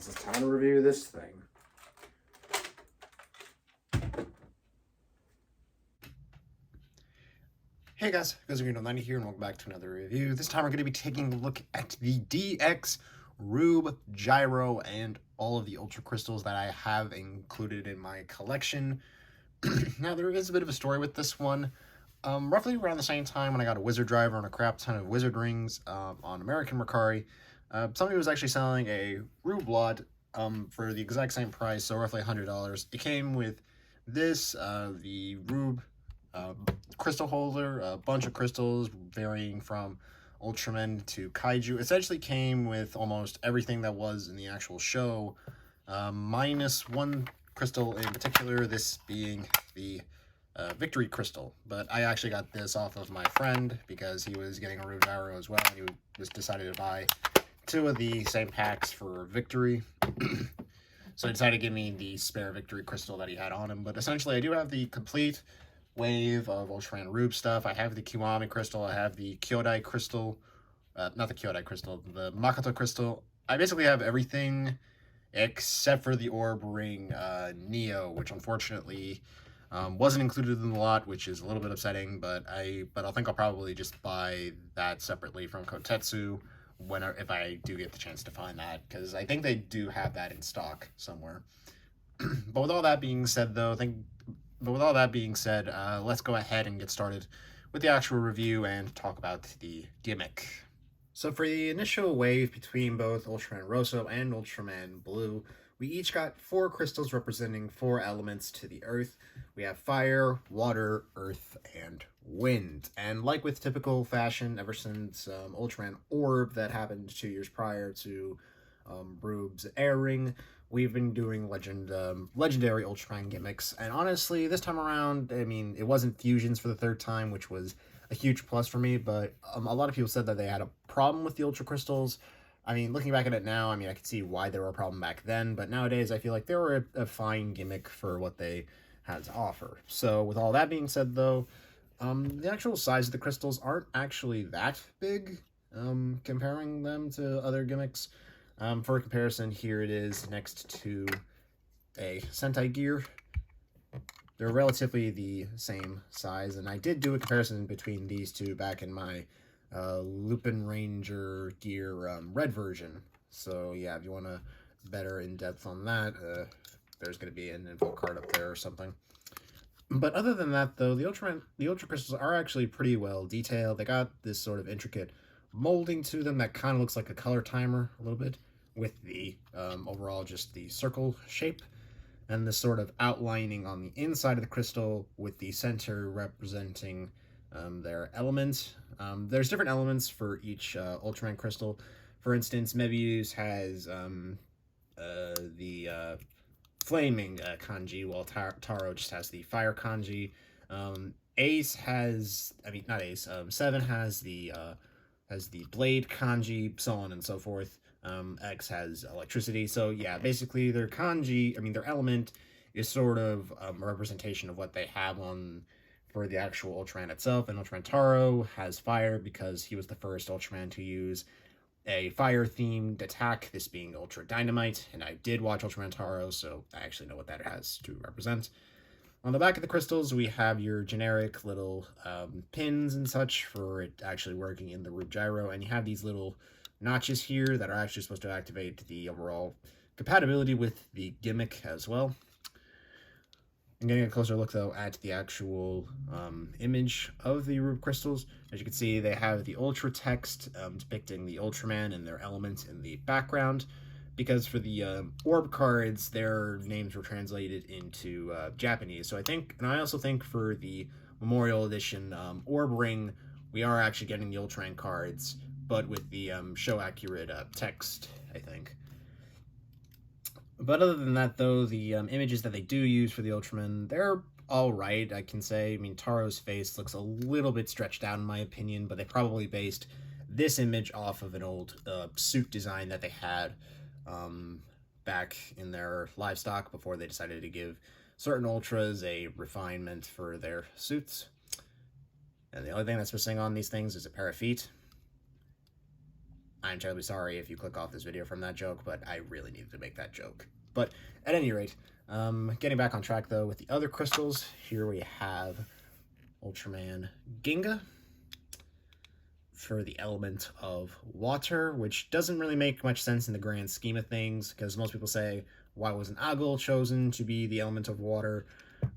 guess it's time to review this thing. Hey guys, Gyro here, and welcome back to another review. This time we're going to be taking a look at the DX Rube, Gyro, and all of the Ultra Crystals that I have included in my collection. Now, there is a bit of a story with this one. Roughly around the same time when I got a Wizard Driver and a crap ton of Wizard Rings on American Mercari, somebody was actually selling a Rube lot for the exact same price, so roughly $100. It came with this, the Rube crystal holder, a bunch of crystals varying from Ultraman to Kaiju. Essentially came with almost everything that was in the actual show, minus one crystal in particular, this being the Victory Crystal. But I actually got this off of my friend because he was getting a Rube Gyro as well, and he was decided to buy two of the same packs for Victory. So he decided to give me the spare Victory Crystal that he had on him. But essentially, I do have the complete wave of Ultraman Rube stuff. I have the Kiwami Crystal, I have the Kyodai Crystal, not the Kyodai Crystal, the Makoto Crystal. I basically have everything except for the Orb Ring Neo, which unfortunately wasn't included in the lot, which is a little bit upsetting, but I think I'll probably just buy that separately from Kotetsu if I do get the chance to find that, because I think they do have that in stock somewhere. But with all that being said, though, let's go ahead and get started with the actual review and talk about the gimmick. So for the initial wave between both Ultraman Rosso and Ultraman Blue, we each got 4 crystals representing 4 elements to the Earth. We have fire, water, earth, and wind. And like with typical fashion, ever since Ultraman Orb that happened 2 years prior to Rube's airing, we've been doing legendary Ultraman gimmicks, and honestly, this time around, I mean, it wasn't fusions for the 3rd time, which was a huge plus for me, but a lot of people said that they had a problem with the Ultra Crystals. I mean, looking back at it now, I mean, I could see why they were a problem back then, but nowadays, I feel like they were a fine gimmick for what they had to offer. So, with all that being said, though, the actual size of the crystals aren't actually that big, comparing them to other gimmicks. For comparison, here it is next to a Sentai gear. They're relatively the same size, and I did do a comparison between these two back in my Lupin Ranger gear red version. So yeah, if you want to better in depth on that, there's going to be an info card up there or something. But other than that, though, the Ultra Crystals are actually pretty well detailed. They got this sort of intricate molding to them that kind of looks like a color timer a little bit, with the overall just the circle shape, and this sort of outlining on the inside of the crystal with the center representing their element. There's different elements for each Ultraman crystal. For instance, Mebius has the flaming kanji, while Taro just has the fire kanji. Ace has, Seven has the blade kanji, so on and so forth. X has electricity. So yeah, basically their kanji, their element is sort of a representation of what they have on for the actual Ultraman itself. And Ultraman Taro has fire because he was the first Ultraman to use a fire-themed attack, this being Ultra Dynamite. And I did watch Ultraman Taro, so I actually know what that has to represent. On the back of the crystals, we have your generic little pins and such for it actually working in the Rube Gyro, and you have these little notches here that are actually supposed to activate the overall compatibility with the gimmick as well. I'm getting a closer look, though, at the actual image of the Rube crystals. As you can see, they have the Ultra text depicting the Ultraman and their elements in the background, because for the orb cards, their names were translated into Japanese. So I also think for the Memorial Edition Orb Ring, we are actually getting the Ultraman cards, but with the show-accurate text, I think. But other than that, though, the images that they do use for the Ultraman, they're alright, I can say. Taro's face looks a little bit stretched out in my opinion, but they probably based this image off of an old suit design that they had back in their livestock before they decided to give certain Ultras a refinement for their suits. And the only thing that's missing on these things is a pair of feet. I'm terribly sorry if you click off this video from that joke, but I really needed to make that joke. But at any rate, getting back on track though with the other crystals, here we have Ultraman Ginga for the element of water, which doesn't really make much sense in the grand scheme of things, because most people say, why wasn't Agil chosen to be the element of water?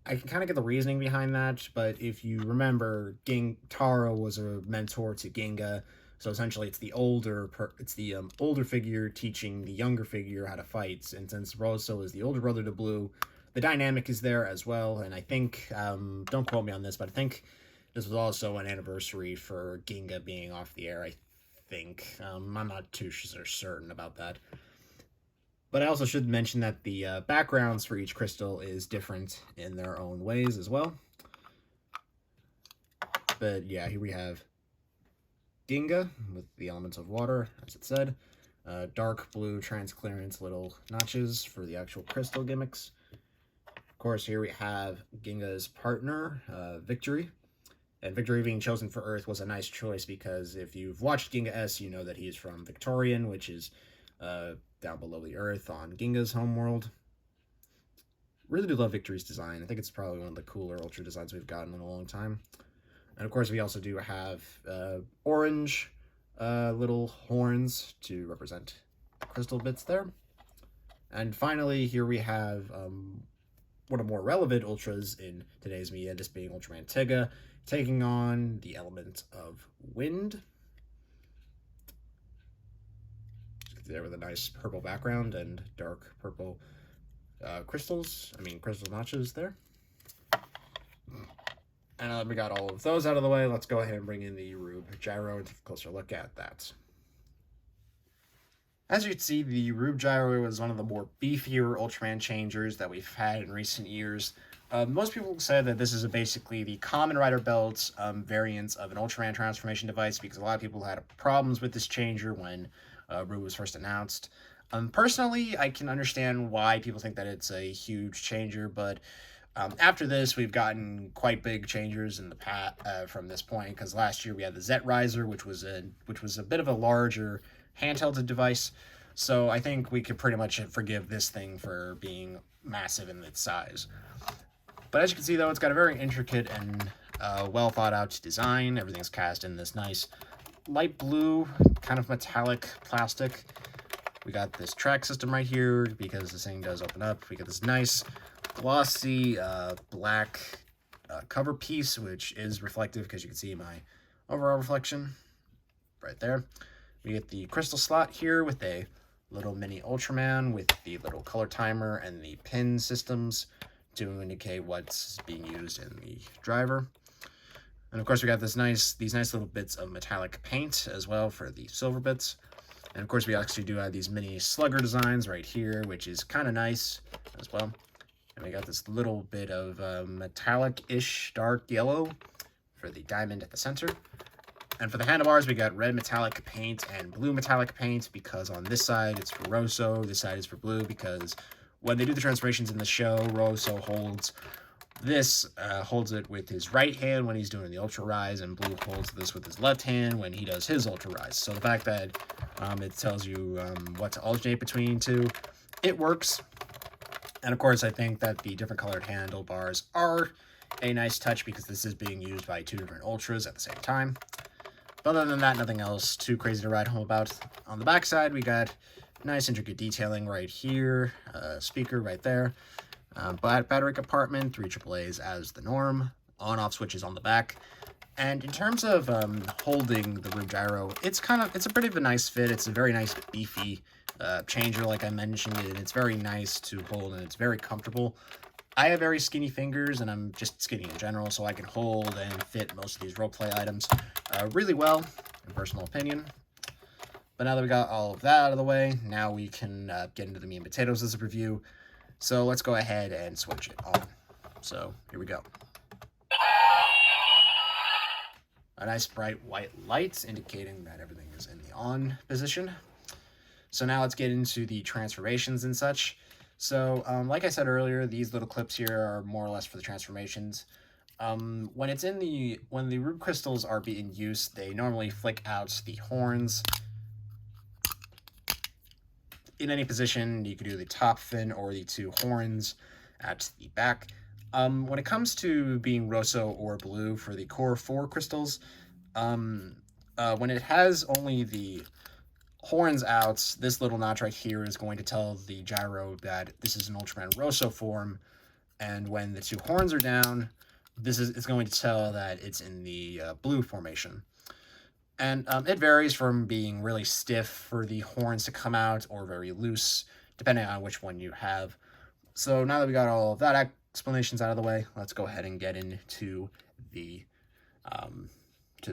I can kind of get the reasoning behind that, but if you remember, Taro was a mentor to Ginga, so essentially it's the older figure teaching the younger figure how to fight, and since Rosso is the older brother to Blue, the dynamic is there as well, and I think, don't quote me on this, but I think this was also an anniversary for Ginga being off the air, I think. I'm not too certain about that. But I also should mention that the backgrounds for each crystal is different in their own ways as well. But yeah, here we have Ginga with the elements of water, as it said. Dark blue transclearance little notches for the actual crystal gimmicks. Of course, here we have Ginga's partner, Victory. And Victory being chosen for Earth was a nice choice because if you've watched Ginga S, you know that he's from Victorian, which is down below the Earth on Ginga's homeworld. Really do love Victory's design. I think it's probably one of the cooler Ultra designs we've gotten in a long time. And of course, we also do have orange little horns to represent the crystal bits there. And finally, here we have one of the more relevant Ultras in today's media, this being Ultraman Tiga, taking on the element of wind. There with a nice purple background and dark purple crystal notches there. And we got all of those out of the way. Let's go ahead and bring in the Rube Gyro and take a closer look at that. As you can see, the Rube Gyro was one of the more beefier Ultraman changers that we've had in recent years. Most people say that this is basically the Kamen Rider Belt variant of an Ultraman transformation device, because a lot of people had problems with this changer when Rube was first announced. Personally, I can understand why people think that it's a huge changer, but after this, we've gotten quite big changers in the past from this point, because last year we had the Zet Riser, which was a bit of a larger handheld device. So I think we could pretty much forgive this thing for being massive in its size. But as you can see, though, it's got a very intricate and well thought out design. Everything's cast in this nice light blue, kind of metallic plastic. We got this track system right here because this thing does open up. We got this nice glossy black cover piece, which is reflective because you can see my overall reflection right there. We get the crystal slot here with a little mini Ultraman with the little color timer and the pin systems to indicate what's being used in the driver. And of course, we got these nice little bits of metallic paint as well for the silver bits. And of course, we actually do have these mini slugger designs right here, which is kind of nice as well. And we got this little bit of metallic-ish dark yellow for the diamond at the center. And for the handlebars, we got red metallic paint and blue metallic paint, because on this side it's for Rosso, this side is for Blue, because when they do the transformations in the show, Rosso holds it with his right hand when he's doing the Ultra Rise, and Blue holds this with his left hand when he does his Ultra Rise. So the fact that it tells you what to alternate between two, it works. And of course, I think that the different colored handlebars are a nice touch because this is being used by two different Ultras at the same time. But other than that, nothing else too crazy to write home about. On the back side, we got nice intricate detailing right here, speaker right there, battery compartment, 3 AAAs as the norm, on-off switches on the back. And in terms of holding the Rube Gyro, it's a pretty of a nice fit. It's a very nice beefy changer, like I mentioned, and it's very nice to hold, and it's very comfortable. I have very skinny fingers, and I'm just skinny in general, so I can hold and fit most of these roleplay items really well, in personal opinion. But now that we got all of that out of the way, now we can get into the meat and potatoes of this review. So let's go ahead and switch it on. So here we go. A nice bright white light indicating that everything is in the on position. So now let's get into the transformations and such. So like I said earlier, these little clips here are more or less for the transformations. When the Rube crystals are being used, they normally flick out the horns in any position. You could do the top fin or the two horns at the back. When it comes to being Rosso or Blue for the core 4 crystals, when it has only the horns out, this little notch right here is going to tell the Gyro that this is an Ultraman Rosso form, and when the two horns are down, it's going to tell that it's in the blue formation. And it varies from being really stiff for the horns to come out or very loose, depending on which one you have. So now that we got all of that explanations out of the way, let's go ahead and get into the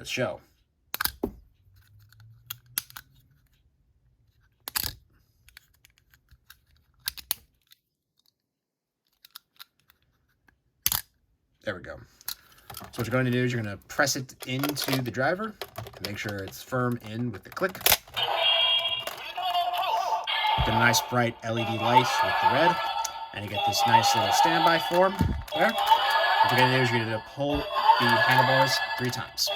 show. There we go. So what you're going to do is you're going to press it into the driver and make sure it's firm in with the click. Get a nice bright LED light with the red, and you get this nice little standby form there. What you're going to do is you're going to pull the handlebars 3 times.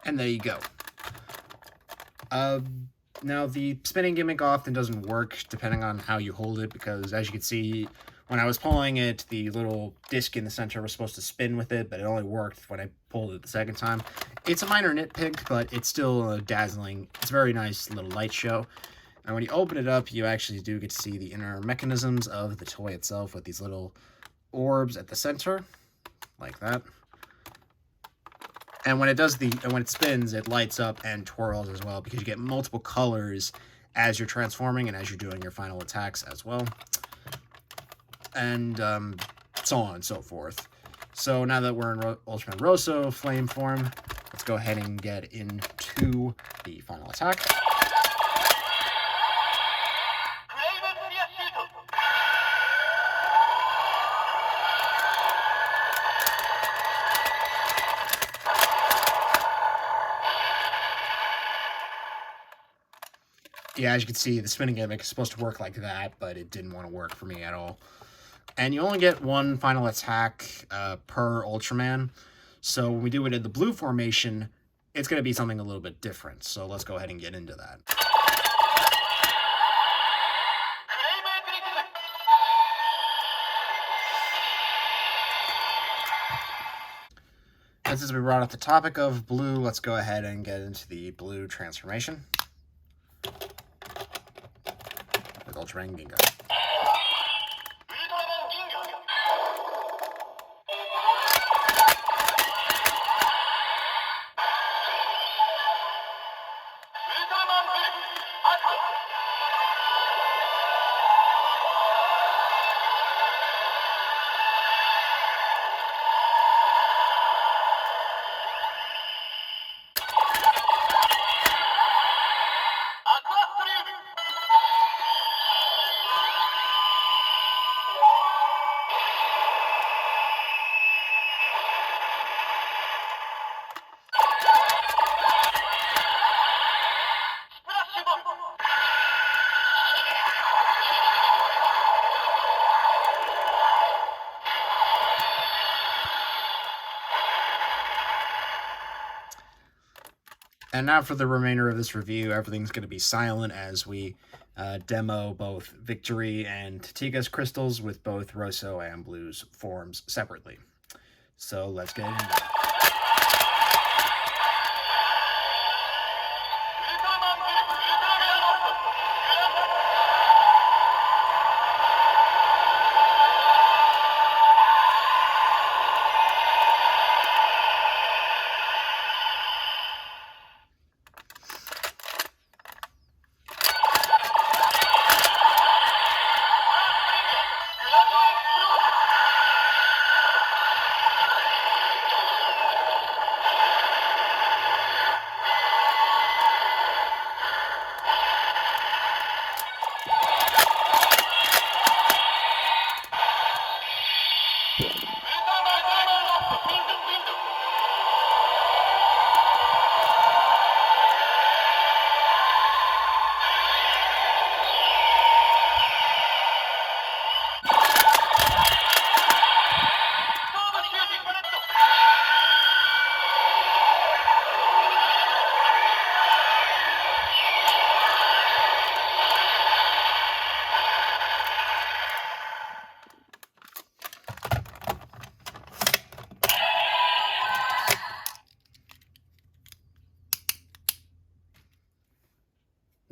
And there you go. Now, the spinning gimmick often doesn't work depending on how you hold it, because as you can see, when I was pulling it, the little disc in the center was supposed to spin with it, but it only worked when I pulled it the second time. It's a minor nitpick, but it's still dazzling. It's a very nice little light show. And when you open it up, you actually do get to see the inner mechanisms of the toy itself with these little orbs at the center, like that. And when it spins, it lights up and twirls as well, because you get multiple colors as you're transforming and as you're doing your final attacks as well. And so on and so forth. So now that we're in Ultraman Rosso flame form, let's go ahead and get into the final attack. Yeah, as you can see, the spinning gimmick is supposed to work like that, but it didn't want to work for me at all. And you only get one final attack per Ultraman. So when we do it in the blue formation, it's going to be something a little bit different. So let's go ahead and get into that. And since we brought up the topic of blue, let's go ahead and get into the blue transformation with Ultraman Ginga. And now for the remainder of this review, everything's going to be silent as we demo both Victory and Tiga's crystals with both Rosso and Blue's forms separately. So let's get into it.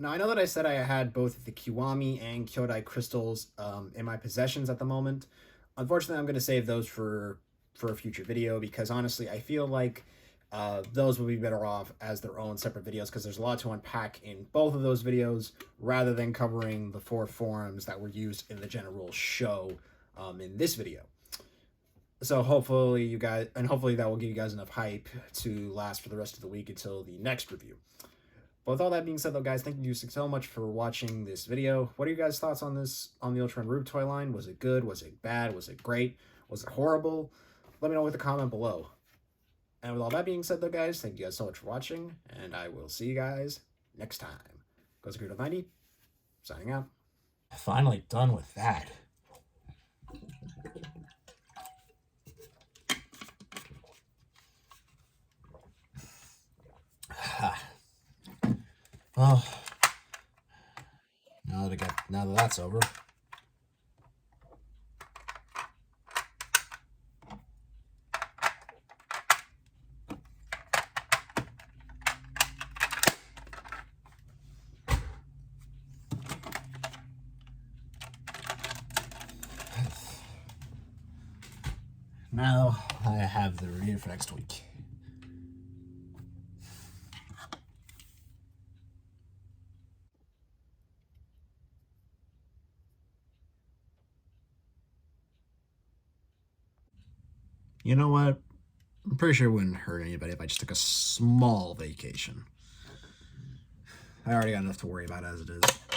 Now, I know that I said I had both the Kiwami and Kyodai crystals in my possessions at the moment. Unfortunately, I'm going to save those for a future video because honestly, I feel like those would be better off as their own separate videos because there's a lot to unpack in both of those videos rather than covering the 4 forms that were used in the general show in this video. So hopefully you guys, and hopefully that will give you guys enough hype to last for the rest of the week until the next review. But with all that being said though, guys, thank you so much for watching this video. What are your guys' thoughts on this, on the Ultraman Rube toy line? Was it good? Was it bad? Was it great? Was it horrible? Let me know with a comment below. And with all that being said though, guys, thank you guys so much for watching, and I will see you guys next time. Goes Gyro 90, signing out. Finally done with that. Well, now that that's over. Now I have the review for next week. You know what? I'm pretty sure it wouldn't hurt anybody if I just took a small vacation. I already got enough to worry about as it is.